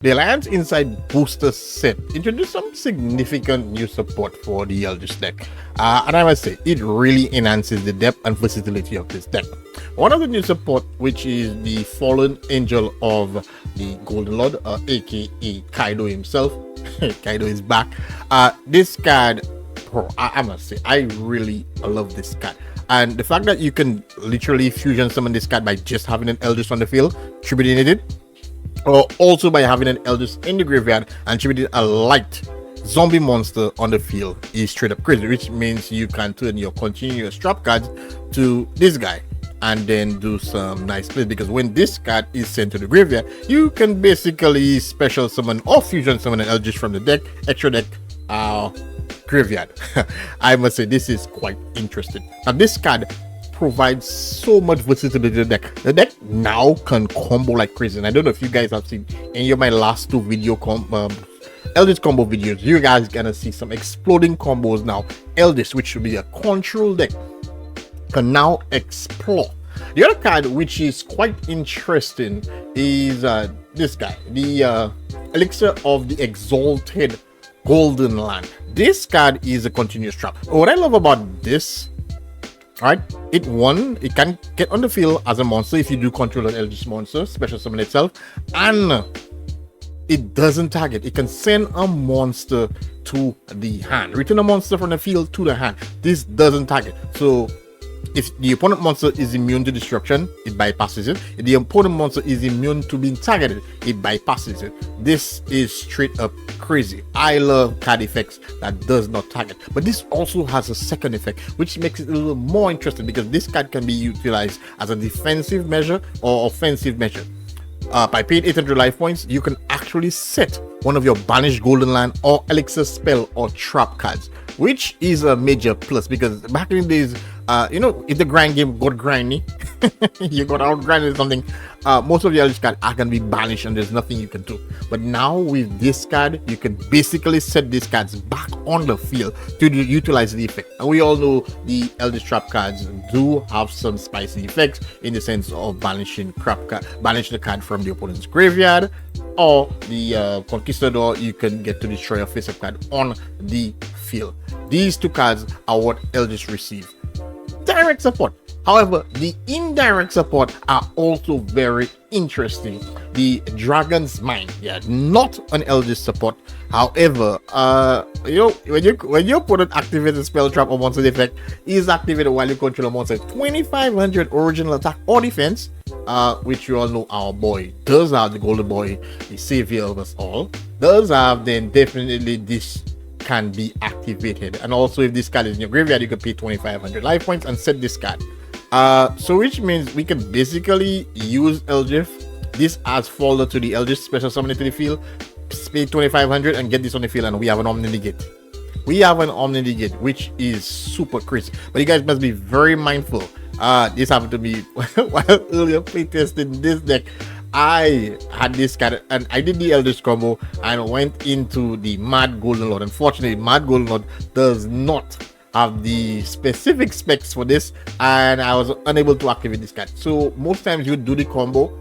The Alliance Inside Booster set introduced some significant new support for the Eldritch deck, and I must say, it really enhances the depth and versatility of this deck. One of the new support, which is the Fallen Angel of the Golden Lord, aka Kaido himself. Kaido is back. This card, I must say, I really love this card. And the fact that you can literally fusion summon this card by just having an Eldritch on the field, tributing it, or also by having an Eldritch in the graveyard and tributing a light zombie monster on the field is straight up crazy, which means you can turn your continuous trap cards to this guy and then do some nice plays, because when this card is sent to the graveyard, you can basically special summon or fusion summon an Eldritch from the deck, extra deck, graveyard. I must say, this is quite interesting. Now this card provides so much versatility to the deck. The deck now can combo like crazy, and I don't know if you guys have seen any of my last two Eldritch combo videos. You guys gonna see some exploding combos now. Eldritch, which should be a control deck, can now explore. The other card which is quite interesting is this guy, the Elixir of the Exalted Golden Land. This card is a continuous trap. What I love about this, right, it can get on the field as a monster if you do control an Eldritch monster, special summon itself, and it doesn't target. It can send a monster to the hand, return a monster from the field to the hand. This doesn't target, so if the opponent monster is immune to destruction, it bypasses it. If the opponent monster is immune to being targeted, it bypasses it. This is straight up crazy. I love card effects that does not target, but this also has a second effect, which makes it a little more interesting, because this card can be utilized as a defensive measure or offensive measure. By paying 800 life points, you can actually set one of your banished Golden Land or Elixir spell or trap cards, which is a major plus, because back in the days, if the grind game got grindy, you got out grinded something, most of the Eldritch cards are gonna be banished and there's nothing you can do. But now with this card, you can basically set these cards back on the field to utilize the effect. And we all know the Eldritch trap cards do have some spicy effects, in the sense of banishing the card from the opponent's graveyard, or the Conquistador, you can get to destroy a face-up card on the field. These two cards are what Eldritch receive. Direct support. However, the indirect support are also very interesting. The Dragon's Mind, not an Eldritch support. However, when your opponent activates a spell, trap, or monster effect is activated while you control a monster, 2500 original attack or defense, which you all know our boy does have, the golden boy, the savior of us all, does have, then definitely this can be activated. And also, if this card is in your graveyard, you can pay 2500 life points and set this card. So which means we can basically use Eldritch this as folder to the Eldritch, special summon it to the field, pay 2500 and get this on the field, and we have an Omni Negate. Which is super crazy. But you guys must be very mindful. This happened to me while earlier playtesting this deck. I had this card and I did the Eldritch combo and went into the Mad Golden Lord. Unfortunately, Mad Golden Lord does not have the specific specs for this, and I was unable to activate this card. So most times you do the combo,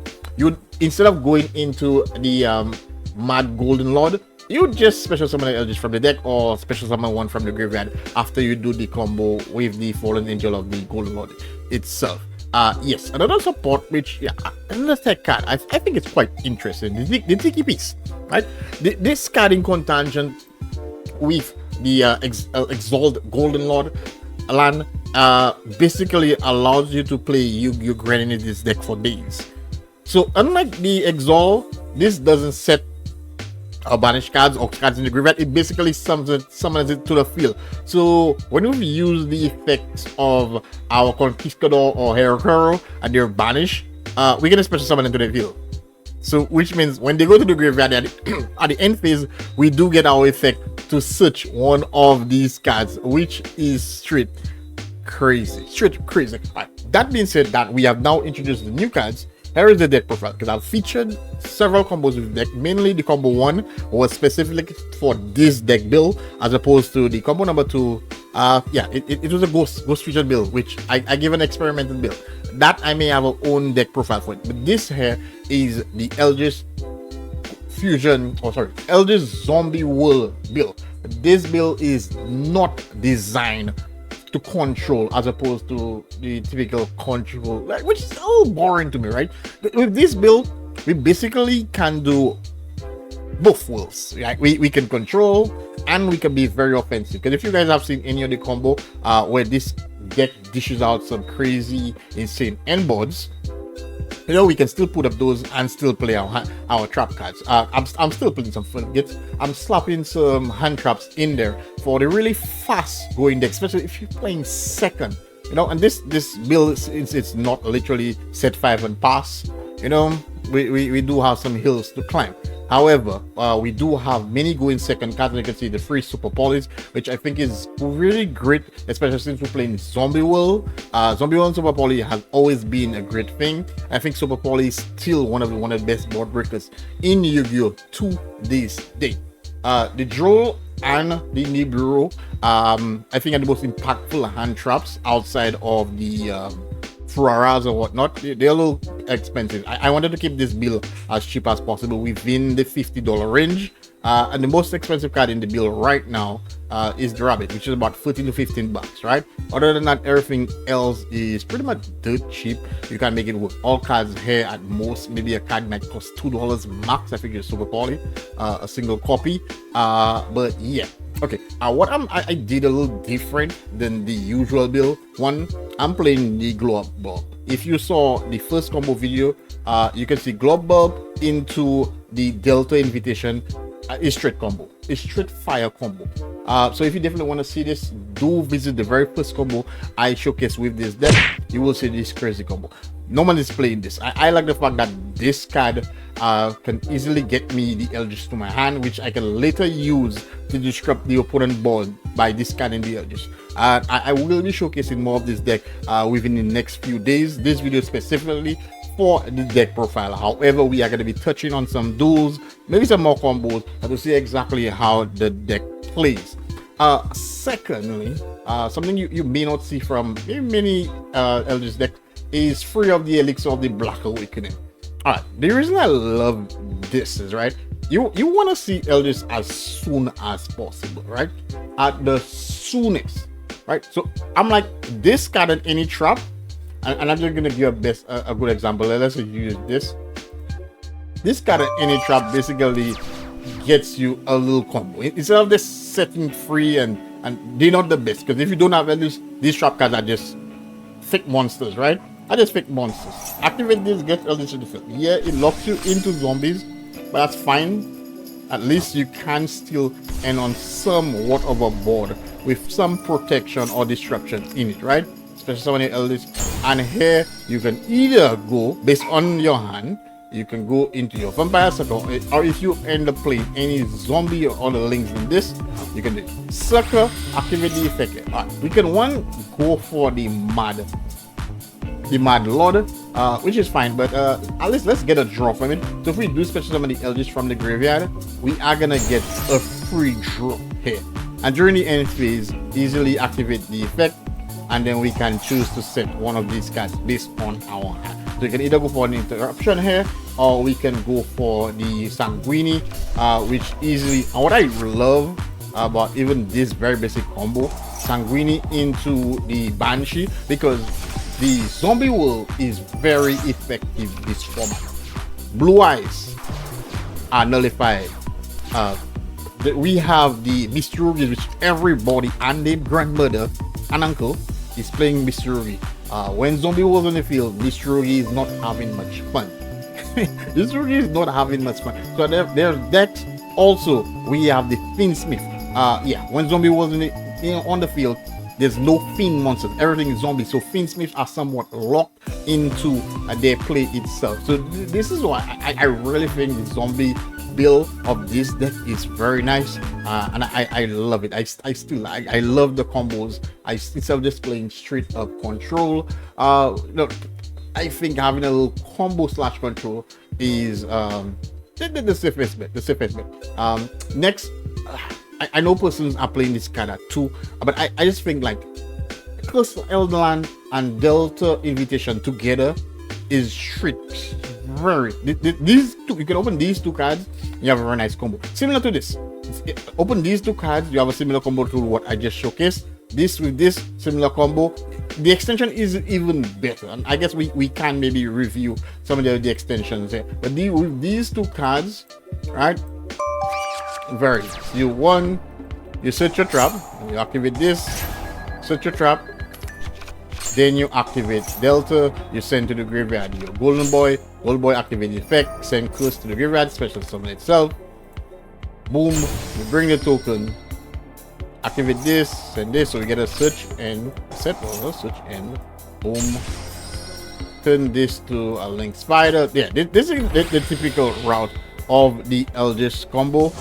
instead of going into the Mad Golden Lord, you just special summon an Eldritch from the deck, or special summon one from the graveyard after you do the combo with the Fallen Angel of the Golden Lord itself. Yes, another support, which another tech card, I think it's quite interesting, the Tiki piece, right? This card in conjunction with the Exalted Golden Lord land basically allows you to play you grinding in this deck for days. So unlike the Exalt, this doesn't set banished cards or cards in the graveyard. It basically summons it to the field. So when we use the effects of our Conquistador or Huaquero and they're banished, we get a special summon into the field. So which means when they go to the graveyard at the end phase, we do get our effect to search one of these cards, which is straight crazy. Right. That being said, that we have now introduced the new cards. Here is the deck profile, because I've featured several combos with the deck. Mainly the combo 1 was specifically for this deck build, as opposed to the combo number 2. It was a ghost featured build, which I gave an experimental build. That I may have a own deck profile for it. But this here is the Eldritch fusion, or sorry, Eldlich Zombie world build. This build is not designed to control as opposed to the typical control, which is a little boring to me, right? With this build, we basically can do both worlds, right? We can control and we can be very offensive. Because if you guys have seen any of the combo where this deck dishes out some crazy, insane end boards, you know, we can still put up those and still play our trap cards. I'm still playing some frigates. I'm slapping some hand traps in there for the really fast going deck, especially if you're playing second. You know, and this build it's not literally set 5 and pass. You know, we do have some hills to climb. However, we do have many going second cards. You can see the free Super Polys, which I think is really great, especially since we're playing Zombie World. Zombie World and Super Poly has always been a great thing. I think Super Poly is still one of the best board breakers in Yu-Gi-Oh! To this day. The Droll and the Nibiru, I think are the most impactful hand traps outside of the Furaras or whatnot. They're a little expensive. I wanted to keep this bill as cheap as possible within the $50 range. And the most expensive card in the bill right now is the Rabbit, which is about 13 to 15 bucks, right? Other than that, everything else is pretty much dirt cheap. You can make it with all cards here at most. Maybe a card might cost $2 max. I think it's Super Poly, a single copy. But yeah. Okay, what I did a little different than the usual build. One, I'm playing the glow up bulb. If you saw the first combo video, you can see glow up bulb into the Delta invitation is straight combo. It's straight fire combo. So if you definitely want to see this, do visit the very first combo I showcased with this deck. You will see this crazy combo. No one is playing this. I like the fact that this card can easily get me the Eldritch to my hand, which I can later use to disrupt the opponent board by discarding the Eldritch. I will be showcasing more of this deck within the next few days. This video specifically for the deck profile. However, we are going to be touching on some duels, maybe some more combos, to see exactly how the deck plays. Secondly, something you may not see from many Eldritch decks is free of the elixir of the Black Awakening. All right, the reason I love this is, right, you want to see Eldritch as soon as possible, right, at the soonest, right? So I'm like, this card in any trap, and I'm just gonna give a good example. Let's say you use this card in any trap basically gets you a little combo instead of just setting free, and they're not the best, because if you don't have Eldritch, these trap cards are just fake monsters, right? I just fake monsters. Activate this, get Eldritch to the field. Yeah, it locks you into zombies, but that's fine. At least you can still end on somewhat of a board with some protection or destruction in it, right? Especially some of the Eldritch. And here you can either go based on your hand, you can go into your Vampire Circle, or if you end up playing any zombie or other links in this, you can do Circle, activate the effect. All right, we can go for the Mad Lord, which is fine, but at least let's get a draw from it. So if we do special summon the Eldritch from the graveyard, we are gonna get a free draw here. And during the end phase, easily activate the effect, and then we can choose to set one of these cards based on our hand. So you can either go for an interruption here, or we can go for the Sanguine, which easily, and what I love about even this very basic combo, Sanguine into the Banshee, because the zombie world is very effective this format. Blue eyes are nullified. We have the Mystery, which everybody and their grandmother and uncle is playing Mystery. When zombie was on the field, Mystery is not having much fun. Mystery is not having much fun. So their decks also, we have the Finsmith. Yeah, when zombie was on the field, there's no Fin monsters. Everything is zombie. So Finsmiths are somewhat locked into their play itself. So this is why I really think the zombie build of this deck is very nice, and I love it. I love the combos. Instead of just playing straight up control, look, I think having a little combo / control is the safest bet. Next, I know persons are playing this card at 2, but I just think like Cursed Eldland and Delta Invitation together is straight These two, you can open these two cards, you have a very nice combo. Similar to this. Open these two cards, you have a similar combo to what I just showcased. This with this, similar combo. The extension is even better, and I guess we can maybe review some of the extensions here. But with these two cards, right? Very nice. You set your trap, you activate this, set your trap, then you activate Delta, you send to the graveyard your Golden Boy activate the effect, send Cursed to the graveyard, special summon itself. Boom, you bring the token, activate this, send this, so we get a search and set order, search and boom. Turn this to a Link Spider. Yeah, this is the typical route of the Eldlich combo.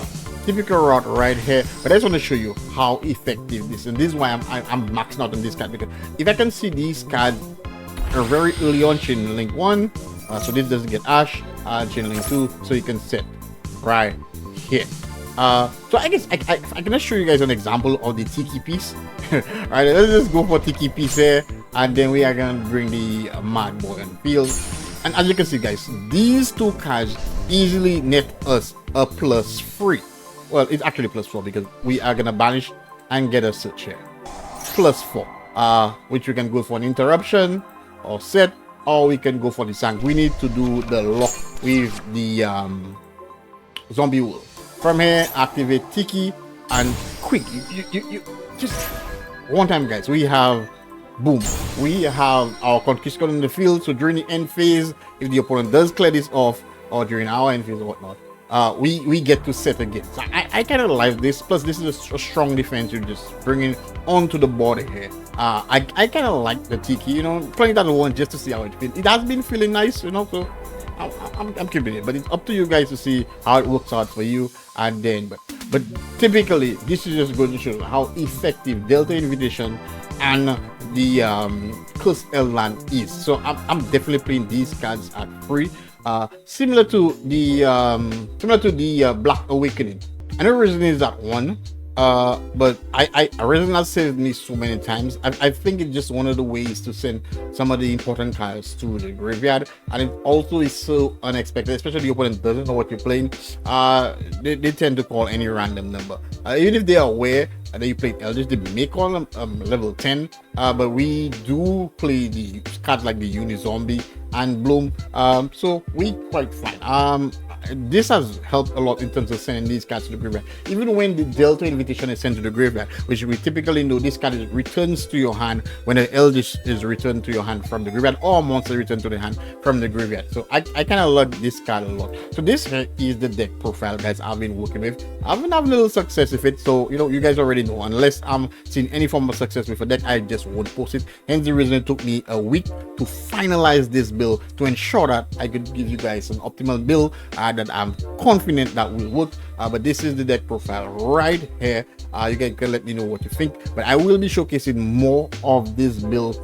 Typical route right here, but I just want to show you how effective this is, and this is why I'm maxing out on this card, because if I can see these cards are very early on chain link 1, so this doesn't get Ash, chain link 2, so you can set right here. So I guess I can just show you guys an example of the Tiki piece. Alright, let's just go for Tiki piece here, and then we are gonna bring the Mad Boy on field. And as you can see, guys, these two cards easily net us a +3. Well, it's actually +4 because we are gonna banish and get a search here. +4, which we can go for an interruption or set, or we can go for the Sanguine to do the lock with the zombie wool. From here, activate Tiki and quick. You just one time, guys. We have boom. We have our Conquistador in the field. So during the end phase, if the opponent does clear this off, or during our end phase or whatnot, we get to set again. So I kind of like this. Plus, this is a strong defense you're just bringing onto the board here. I kind of like the Tiki, you know, playing that one just to see how it feels. It has been feeling nice, you know, so I'm keeping it. But it's up to you guys to see how it works out for you. And then, but typically, this is just going to show how effective Delta Invitation and the Cursed Eldland is. So I'm definitely playing these cards at free. Similar to the Black Awakening. And the reason is that one, but a reason that saved me so many times. I think it's just one of the ways to send some of the important cards to the graveyard, and it also is so unexpected, especially the opponent doesn't know what you're playing. They tend to call any random number, even if they are aware that you played Eldlich. They may call them level 10, but we do play the cards like the Uni-Zombie and Bloom, so we quite fine. This has helped a lot in terms of sending these cards to the graveyard. Even when the Delta Invitation is sent to the graveyard, which we typically know this card returns to your hand when an Eldlich is returned to your hand from the graveyard, or a monster returned to the hand from the graveyard. So I kind of like this card a lot. So this here is the deck profile, guys, I've been working with. I've been having a little success with it, so you know, you guys already know, unless I'm seeing any form of success with a deck, I just won't post it. Hence the reason it took me a week to finalize this build, to ensure that I could give you guys an optimal build that I'm confident that will work. But this is the deck profile right here. You guys can let me know what you think, but I will be showcasing more of this build